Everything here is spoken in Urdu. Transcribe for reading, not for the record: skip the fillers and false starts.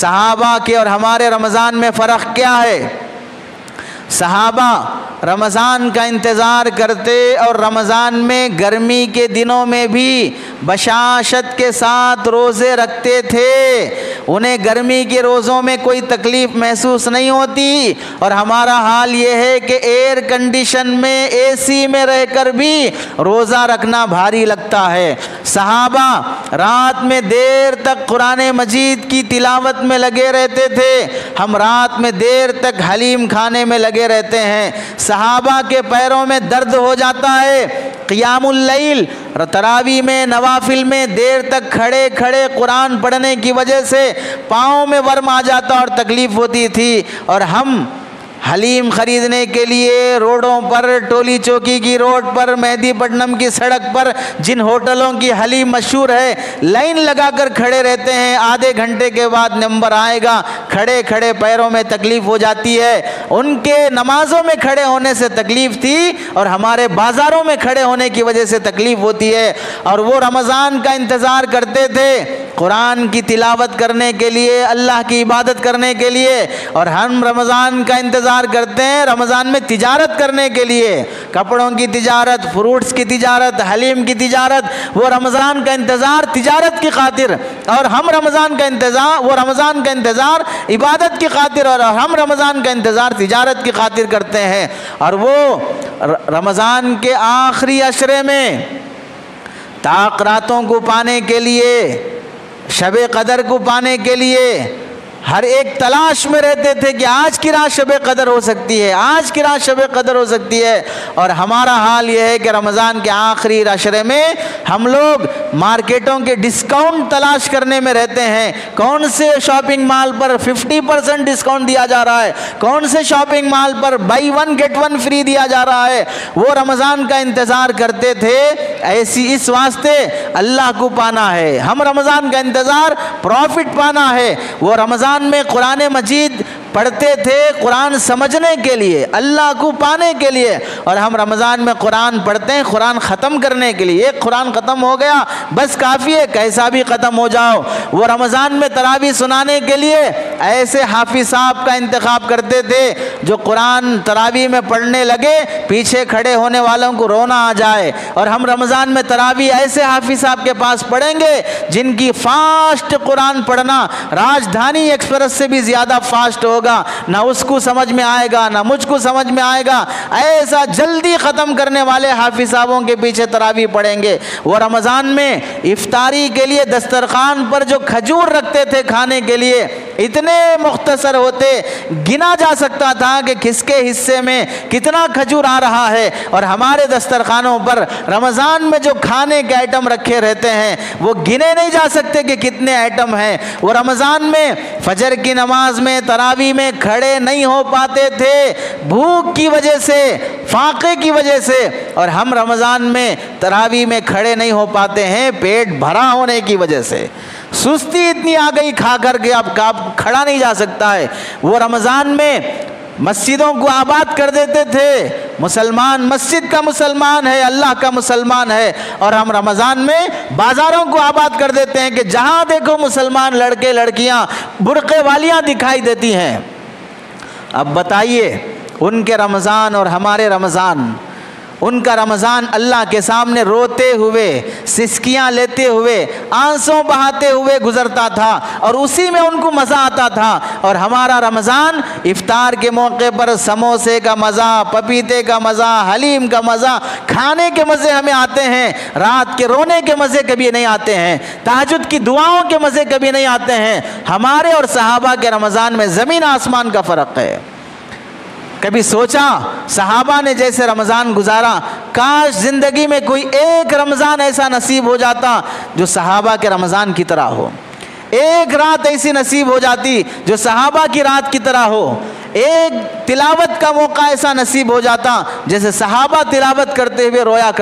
صحابہ کے اور ہمارے رمضان میں فرق کیا ہے؟ صحابہ رمضان کا انتظار کرتے اور رمضان میں گرمی کے دنوں میں بھی بشاشت کے ساتھ روزے رکھتے تھے، انہیں گرمی کے روزوں میں کوئی تکلیف محسوس نہیں ہوتی، اور ہمارا حال یہ ہے کہ ایئر کنڈیشن میں اے سی میں رہ کر بھی روزہ رکھنا بھاری لگتا ہے۔ صحابہ رات میں دیر تک قرآن مجید کی تلاوت میں لگے رہتے تھے، ہم رات میں دیر تک حلیم کھانے میں لگے رہتے ہیں۔ صحابہ کے پیروں میں درد ہو جاتا ہے، قیام اللیل تراویح میں نوافل میں دیر تک کھڑے کھڑے قرآن پڑھنے کی وجہ سے پاؤں میں ورم آ جاتا اور تکلیف ہوتی تھی، اور ہم حلیم خریدنے کے لیے روڈوں پر، ٹولی چوکی کی روڈ پر، مہدی پٹنم کی سڑک پر جن ہوٹلوں کی حلیم مشہور ہے، لائن لگا کر کھڑے رہتے ہیں، آدھے گھنٹے کے بعد نمبر آئے گا، کھڑے کھڑے پیروں میں تکلیف ہو جاتی ہے۔ ان کے نمازوں میں کھڑے ہونے سے تکلیف تھی اور ہمارے بازاروں میں کھڑے ہونے کی وجہ سے تکلیف ہوتی ہے، اور وہ رمضان کا انتظار کرتے تھے قرآن کی تلاوت کرنے کے لیے، اللہ کی عبادت کرنے کے لیے، اور ہم رمضان کا انتظار کرتے ہیں رمضان میں تجارت کرنے کے لیے، کپڑوں کی تجارت، فروٹس کی تجارت، حلیم کی تجارت، وہ رمضان کا انتظار تجارت کی خاطر، اور ہم رمضان کا انتظار، وہ رمضان کا انتظار عبادت کی خاطر، اور ہم رمضان کا انتظار تجارت کی خاطر کرتے ہیں۔ اور وہ رمضان کے آخری عشرے میں طاق راتوں کو پانے کے لیے، شب قدر کو پانے کے لیے ہر ایک تلاش میں رہتے تھے کہ آج کی رات شب قدر ہو سکتی ہے، آج کی رات شب قدر ہو سکتی ہے۔ اور ہمارا حال یہ ہے کہ رمضان کے آخری عشرے میں ہم لوگ مارکیٹوں کے ڈسکاؤنٹ تلاش کرنے میں رہتے ہیں، کون سے شاپنگ مال پر 50% ڈسکاؤنٹ دیا جا رہا ہے، کون سے شاپنگ مال پر buy one get one free دیا جا رہا ہے۔ وہ رمضان کا انتظار کرتے تھے ایسی اس واسطے اللہ کو پانا ہے، ہم رمضان کا انتظار پروفٹ پانا ہے۔ وہ رمضان میں قرآن مجید پڑھتے تھے قرآن سمجھنے کے لیے، اللہ کو پانے کے لیے، اور ہم رمضان میں قرآن پڑھتے ہیں قرآن ختم کرنے کے لیے۔ ایک قرآن ختم ہو گیا بس کافی ہے، کیسا بھی ختم ہو جاؤ۔ وہ رمضان میں تراویح سنانے کے لیے ایسے حافظ صاحب کا انتخاب کرتے تھے جو قرآن تراویح میں پڑھنے لگے پیچھے کھڑے ہونے والوں کو رونا آ جائے، اور ہم رمضان میں تراویح ایسے حافظ صاحب کے پاس پڑھیں گے جن کی فاسٹ قرآن پڑھنا راجدھانی ایکسپریس سے بھی زیادہ فاسٹ ہوگا، نہ اس کو سمجھ میں آئے گا نہ مجھ کو سمجھ میں آئے گا، ایسا جلدی ختم کرنے والے حافظ صاحبوں کے پیچھے تراویح پڑھیں گے۔ وہ رمضان میں افطاری کے لیے دسترخوان پر جو کھجور رکھتے تھے کھانے کے لیے اتنے مختصر ہوتے، گنا جا سکتا تھا کہ کس کے حصے میں کتنا کھجور آ رہا ہے، اور ہمارے دسترخوانوں پر رمضان میں جو کھانے کے آئٹم رکھے رہتے ہیں وہ گنے نہیں جا سکتے کہ کتنے آئٹم ہیں۔ وہ رمضان میں فجر کی نماز میں تراویح میں کھڑے نہیں ہو پاتے تھے بھوک کی وجہ سے، فاقے کی وجہ سے، اور ہم رمضان میں تراویح میں کھڑے نہیں ہو پاتے ہیں پیٹ بھرا ہونے کی وجہ سے، سستی اتنی آ گئی کھا کر کے اب کھڑا نہیں جا سکتا ہے۔ وہ رمضان میں مسجدوں کو آباد کر دیتے تھے، مسلمان مسجد کا مسلمان ہے، اللہ کا مسلمان ہے، اور ہم رمضان میں بازاروں کو آباد کر دیتے ہیں کہ جہاں دیکھو مسلمان لڑکے لڑکیاں برقعے والیاں دکھائی دیتی ہیں۔ اب بتائیے ان کے رمضان اور ہمارے رمضان، ان کا رمضان اللہ کے سامنے روتے ہوئے، سسکیاں لیتے ہوئے، آنسوں بہاتے ہوئے گزرتا تھا، اور اسی میں ان کو مزہ آتا تھا، اور ہمارا رمضان افطار کے موقع پر سموسے کا مزہ، پپیتے کا مزہ، حلیم کا مزہ، کھانے کے مزے ہمیں آتے ہیں، رات کے رونے کے مزے کبھی نہیں آتے ہیں، تہجد کی دعاؤں کے مزے کبھی نہیں آتے ہیں۔ ہمارے اور صحابہ کے رمضان میں زمین آسمان کا فرق ہے۔ کبھی سوچا صحابہ نے جیسے رمضان گزارا، کاش زندگی میں کوئی ایک رمضان ایسا نصیب ہو جاتا جو صحابہ کے رمضان کی طرح ہو، ایک رات ایسی نصیب ہو جاتی جو صحابہ کی رات کی طرح ہو، ایک تلاوت کا موقع ایسا نصیب ہو جاتا جیسے صحابہ تلاوت کرتے ہوئے رویا کرتے۔